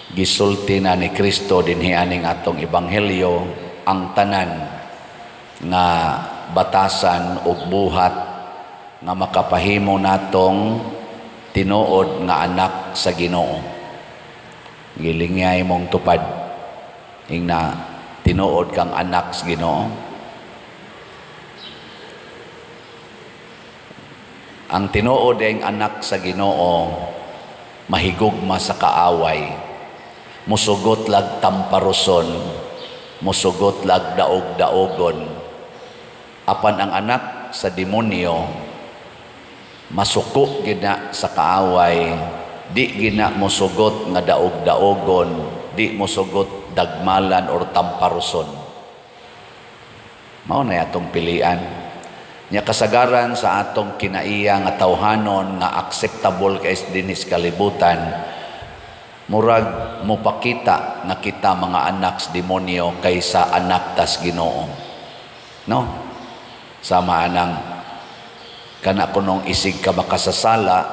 gisulti na ni Kristo dinhi aning atong ebanghelyo ang tanan nga batasan ug buhat nga makapahimo natong tinuod nga anak sa Ginoo. Gilingay mong tupad ing na tinuod kang anak sa Ginoo. Ang tinuod ang anak sa Ginoo mahigugma sa kaaway. Musugot lag tamparuson, musugot lag daog-daogon. Apan ang anak sa demonyo masuko gina sa kaaway, di gina musugot nga daog-daogon, di musugot dagmalan or tamparuson. Mao na atong pilian. Nya kasagaran sa atong kinaiya nga tawhanon nga acceptable kay dinis kalibutan, murag mopakita nga kita mga anak sa demonyo kaysa anak tas Ginoo. No? Sama anang kana kunong isig ka makasasala,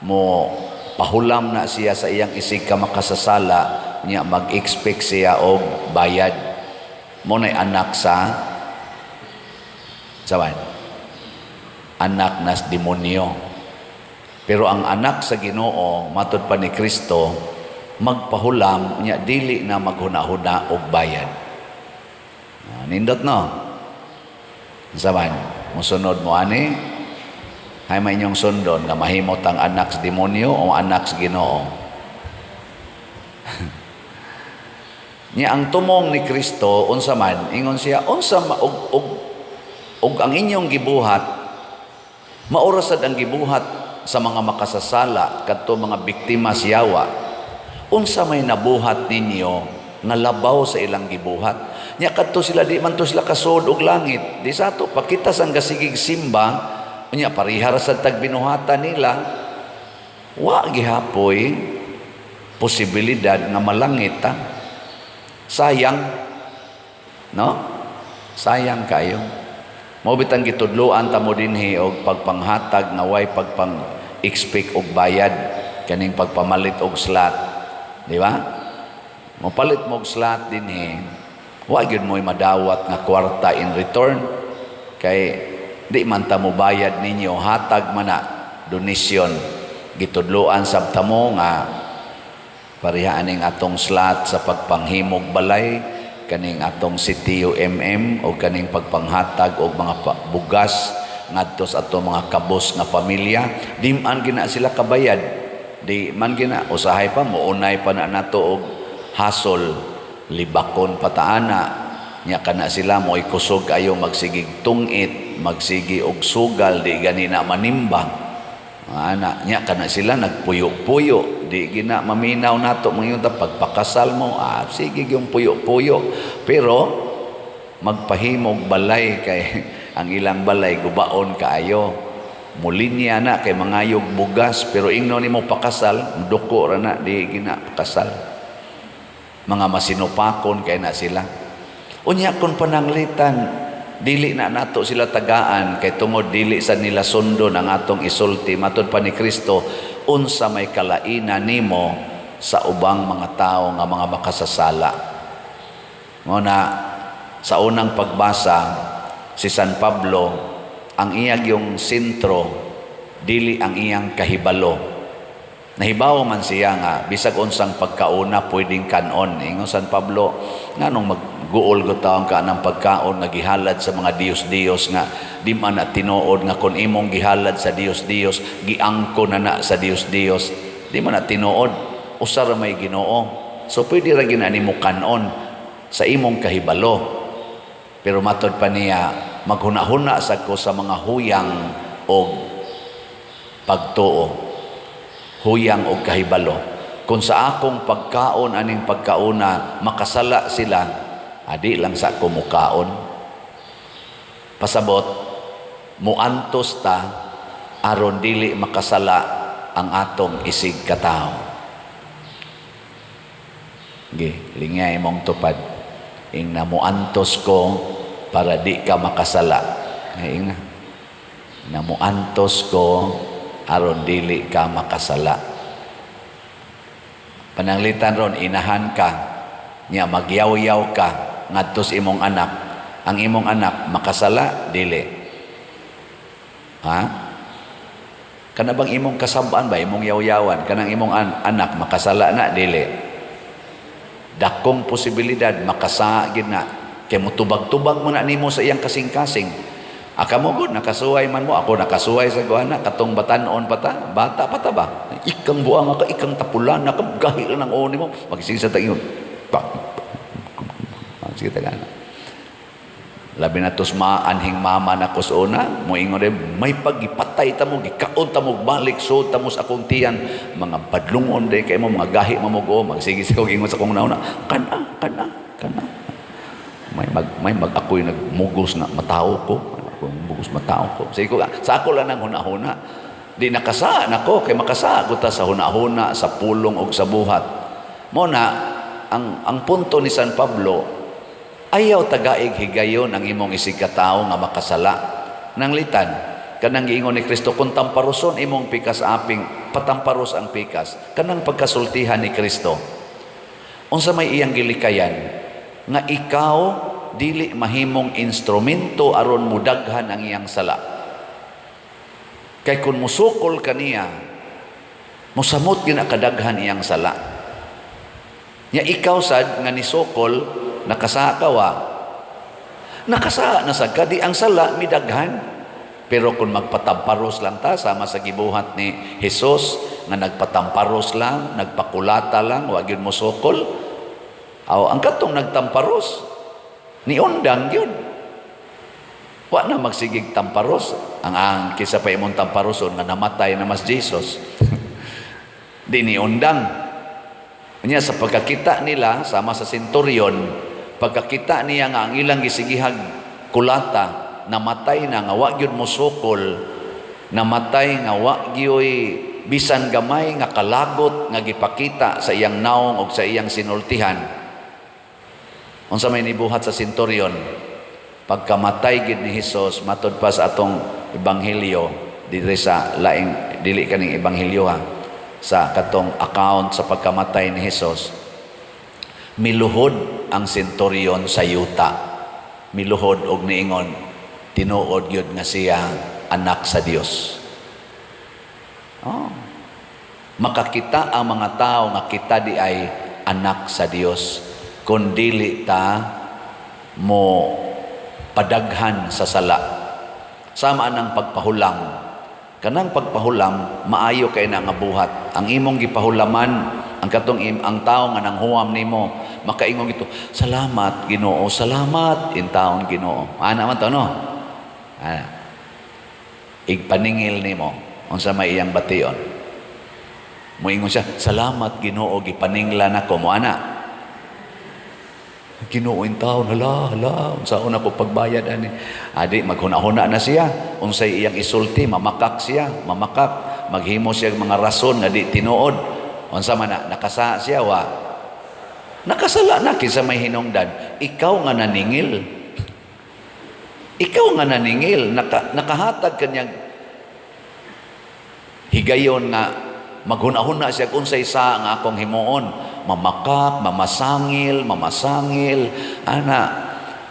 mo pahulam na siya sa iyang isig ka makasasala, niya mag-expect siya og bayad. Mo na'y anak sa sawan? Anak nas demonyo. Pero ang anak sa Ginoo, matud pa ni Kristo, magpahulam niya dili na maghuna-huna og bayad. Nindot no. Saban, musunod mo ani, hay may inyong sundon nga mahimot ang anak sa demonyo o anak sa Ginoo. Niya ang tumong ni Kristo unsa man ingon siya unsa og ang inyong gibuhat maurasad ang gibuhat sa mga makasasala kadto mga biktima siyawa. Unsa may nabuhat ninyo nga labaw sa ilang gibuhat. Nya kadto sila di man to sila kasud og langit. Di sato pakita sang gasigig simba nya parihar sa tagbinuhatan nila. Wa gihapoy posibilidad nga malangit ta. Sayang. No? Sayang kayo. Mao bitang gitudloan ta mo dinhi og pagpanghatag nga way pagpang-expect og bayad kaning pagpamalit og slot. Di ba? Mopalit mo og slot dinhi, wa gyud mo'y madawat nga kwarta in return kay di man ta mo bayad ninyo, hatag man na donation. Gitudloan sabta mo nga parihaan ning atong slot sa pagpanghimog balay kaning atong CTUMM o kaning pagpanghatag og mga bugas ngadto sa atong mga kabos nga pamilya. Di man gina sila kabayad, di man gina usahay pa mounay pa na nato og hasol libakon pataana nya kana sila mo ikusog ayo magsigig tungit magsigi og sugal di gani na manimba ana nya kana sila nagpuyo-puyo di gina maminaw nato mangyud pagpakasal mo sige yung puyo-puyo pero magpahimog balay kay ang ilang balay gubaon kaayo mulinya na kay mangayog bugas pero ingno nimo pakasal duko ra na di gina pakasal mga masinupakon kay na sila unya kun pananglitan dili na nato sila tagaan kay tungod dili sa nila sundo ang atong isulti matud pa ni Kristo unsa may kalainan nimo sa ubang mga tao nga mga makasasala. Muna sa unang pagbasa si San Pablo ang iyang yung sentro dili ang iyang kahibalo. Nahibaw man siya nga bisag unsang pagkauna pwedeng kanon. Ingon San Pablo nganong magguol ko taong ka ng pagkaon nga gihalad sa mga Diyos-Diyos nga di man na tinuod nga kung imong gihalad sa Diyos-Diyos giangko na sa Diyos-Diyos di man na tinuod usara may Ginoo. So pwede ra ginani mo kanon sa imong kahibalo. Pero matod pa niya maghuna-huna sad ko sa mga huyang og pagtuo. Huyang og kahibalo. Kung sa akong pagkaon aning pagkauna makasala sila, adi lang sa kumukaon. Pasabot muantos ta aron dili makasala ang atong isig katao. Lingay mong tupad. Ing na muantos ko para di ka makasala. Ing na muantos ko aron dili ka makasala. Pananglitan ron, inahan ka, nya magyaw-yaw ka, ngadto sa imong anak. Ang imong anak, makasala, dili. Ha? Kana bang imong kasabaan ba, imong yaw-yawan, kanang imong anak, makasala na, dili. Dakong posibilidad, makasagid na. Kaya mo tubag-tubag mo na nimo sa iyang kasing-kasing. Aka mo gud, nakasuway man mo. Ako nakasuway sa guana, katong batanon pa ta, bata pa ta ba? Ikang buang ka, ikang tapulan, nakagahil ng oni mo. Magising sa taingon. Sige taga na. Labi na tos maanhing mama na kusuna, mo ingon rin, may pagipatay ta mo, gikaon ta mo, balik, so ta mo sa akong tiyan, mga badlungon rin kayo mo, mga gahi mo mo go, magsige sa kong ingon sa kong nauna, kana. May ako'y nagmugos na matao ko, mugos matao ko. Sa ako lang ang huna-huna. Di nakasa na ko, kay makasa ko ta sa huna-huna, sa pulong o sa buhat. Muna, ang punto ni San Pablo, ayaw tagaig higayon ang imong isigkatao nga makasala. Nang litan, kanang giingon ni Kristo, kung tamparuson imong pikas aping, patamparos ang pikas. Kanang pagkasultihan ni Kristo. Unsa may iyang gilikayan, nga ikaw dili mahimong instrumento aron mudaghan ang iyang sala. Kay kung musukol kaniya, musamot gina kadaghan iyang sala. Nya ikaw sad nga nisukol, nakasakawa, nakasa na sa kadi ang sala midaghan. Pero kung magpatamparos lang ta sama sa gibuhat ni Jesus nga nagpatamparos lang, nagpakulata lang, wa gyud mo sukol. Ang katong nagtamparos ni undang yun. Wa na magsigig tamparos. Ang kisa pa imong tamparoson nga namatay na mas Jesus. Di ni undang. Nya sa pagkakita nila sama sa senturyon, pagkakita niya nga ang ilang gisigihag kulata, namatay na nga wa gyud mosukol, namatay nga wa gyoy bisan gamay nga kalagot nga gipakita sa iyang naong o sa iyang sinultihan. Unsa may nibuhat sa senturyon, pagkamatay gid ni Hesus, matud pa sa atong ebanghelyo diri sa laing dili kaning ebanghelyo ha, sa katong account sa pagkamatay ni Hesus, miluhod ang senturyon sa yuta. Miluhod og niingon, tinuod gyud nga siya anak sa Dios. Makakita ang mga tao nga kita di ay anak sa Dios, kung dili ta mo padaghan sa sala. Sama ng pagpahulam. Kanang pagpahulam, maayo kay na nga buhat. Ang imong gipahulaman, ang katong ang tao nga nanghuwam nimo, makaingon ito, salamat Ginoo, salamat in taon Ginoo. Ana man to no? Igpaningil nimo, unsa may iyang bation. Moingon siya, salamat Ginoo, gipaninglan ako mo ana. Ginoo in taon, hala, unsaon ako pagbayad ani. Adi maghuna-huna na siya, unsay iyang isulti, mamakak siya, maghimo siya mga rason nga di tinuod. Unsa man na nakasa siya wa. Nakasala na kinsa may hinungdan. Ikaw nga naningil. Ikaw nga naningil, nakahatag kanyang higayon nga maghuna-huna siya unsay sa nga akong himuon. Mamakak, mamasangil, ana.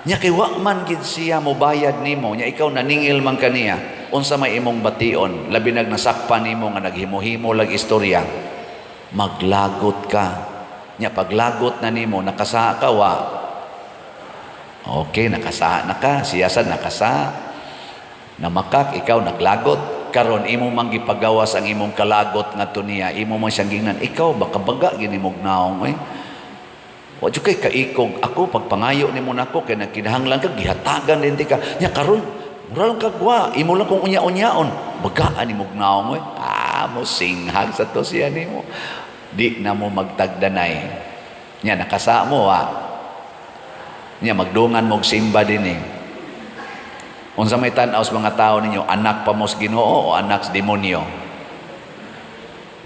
Nya kay wa man gid siya mobayad nimo, nya ikaw naningil man kaniya. Unsa may imong bation, labi nag nasakpan nimo nga naghimo-himo lag istorya. Maglagot ka. Nya paglagot na nimo, nakasa ka wa. Okay, nakasa na ka, siya sad nakasa. Namakak, ikaw naglagot. Karon imo mang gipagawas ang imong kalagot ngadto niya, imo man siyang gingnan, ikaw baka baga gini mog naong wa jud kay kaikog ako pagpangayo nimo nako kay nagkinahanglan ka gihatagan din ka nya karon mura lang kagwa imo lang kung unya-unyaon bagaan nimo naong mo singhag sa to siya nimo di na mo magtagdanay nya nakasa mo nya magdungan mo og simba dinhi. Unsa may tan-aw sa mga tao ninyo, anak pa mo sa Ginoo o anak sa demonyo?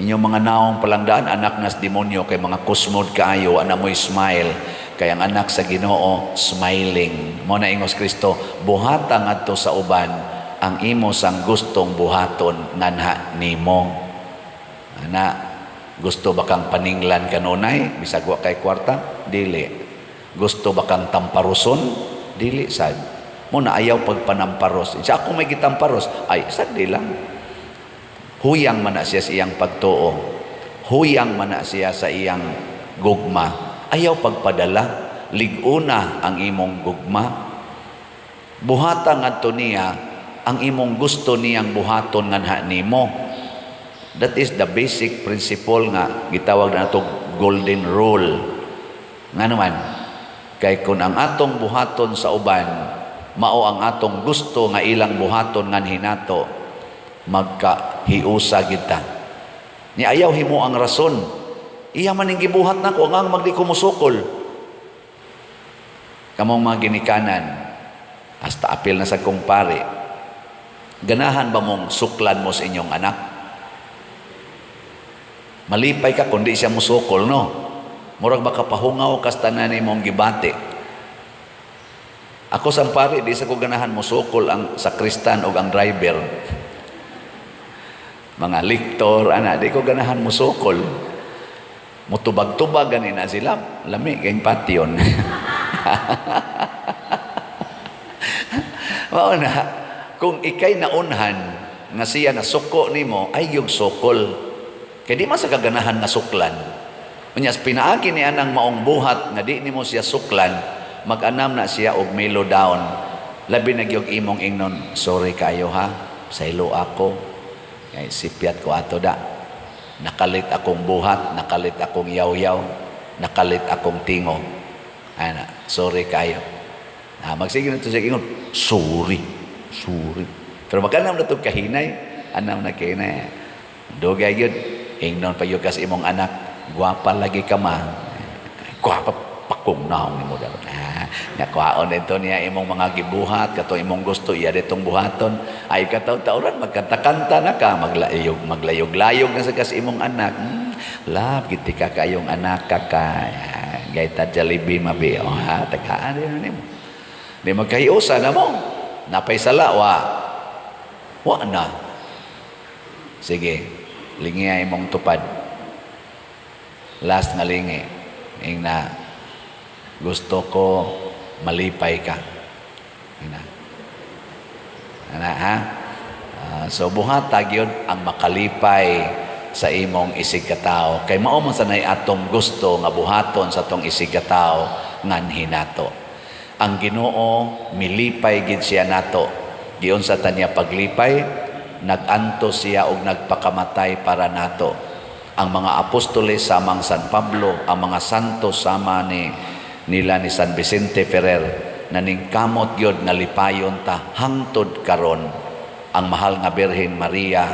Inyong mga naong palangdaan, anak na sa demonyo, kay mga kusmod kaayo, ana mo'y smile. Kay ang anak sa Ginoo, smiling. Mo na ingos Kristo, buhata ngadto sa uban, ang imo sang gustong buhaton nganha nimo. Ana, Gusto ba kang paninglan kanunay, bisag wa kay kwarta? Dili. Gusto ba kang tamparuson? Dili sad. Muna ayaw pagpanamparos. Siya ako may gitamparos, ay sagdi lang. Huyang man na siya sa iyang pagtuo. Huyang man na siya sa iyang gugma. Ayaw pagpadala. Liguna ang imong gugma. Buhatan ngadto niya ang imong gusto niyang buhaton nganha nimo. That is the basic principle nga gitawag na nato golden rule. Nga naman, kay kung ang atong buhaton sa uban, mao ang atong gusto nga ilang buhaton ngan hinato, magkahiusa kita. Ni ayaw himo ang rason. Iya man ning gibuhat nako ang magdi ko musukol. Kamong mga ginikanan, hasta apil na sa kong pare, ganahan ba mong suklan mo sa inyong anak? Malipay ka kundi siya musukol, no? Murag baka pahungaw kas tanan imong gibati. Ako sang pare, di sa ko ganahan musukol ang sakristan o ang driver. Mga liktor, di ko ganahan musukol. Mutubag-tubag ganin na sila. Lami, kayong patyon. Mao na, kung ikay naunhan nga siya na suko nimo, ay yung sukol. Kaya di man sa kaganahan nga suklan. Unyas, pinaagi niya ng maong buhat nga di nimo siya suklan, mag-anam na siya og melo down. Labi na gyud imong ingnon, sorry kayo ha, saylo ako. Kay sipiat ko ato da. Nakalit akong buhat, nakalit akong yaw-yaw, nakalit akong tingo. Sorry kayo. Magsige na ito siya ingon, sorry. Pero mag-anam na ito kahinay, anam na kahinay. Dugay yun, ingnon pa yun kasi imong anak, guwapa lagi ka ma. Guwapa pakong naong ni mo daw. Nakwaon ito niya imong mga gibuhat, kato imong gusto, iya ditong buhaton. Ay kataw-tauran, magkanta-kanta na ka, maglayog-layog na sa kasi imong anak. Love, giti ka kayong anak ka gaita Jollibee mabi. Tagaan rin mo. Di magkahiusa na mo. Napaysala, wa na. Sige, lingi imong tupad. Last nga lingi. Ing na gusto ko malipay ka. So buhatag yun ang makalipay sa imong isig katao. Kay mao man sanay atong gusto nga buhaton sa atong isig katao ngan hinato. Ang Ginoo milipay gid siya nato. Giun sa tanya paglipay, naganto siya og nagpakamatay para nato. Ang mga apostoles samang San Pablo, ang mga santos sama nila ni San Vicente Ferrer, naningkamot yun nga lipayon ta hangtod karon. Ang mahal nga Birhen Maria,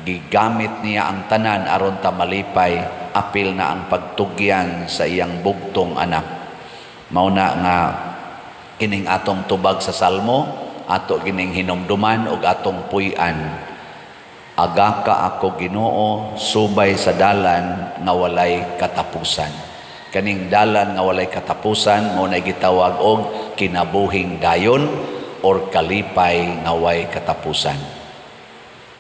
gigamit niya ang tanan aron ta malipay, apil na ang pagtugyan sa iyang bugtong anak. Mauna nga kining atong tubag sa salmo, ato kining hinumduman og atong puy-an. Aga ka ako Ginoo, subay sa dalan nga walay katapusan. Kaning dalan nga walay katapusan mo na gitawag og kinabuhing dayon or kalipay nga way katapusan.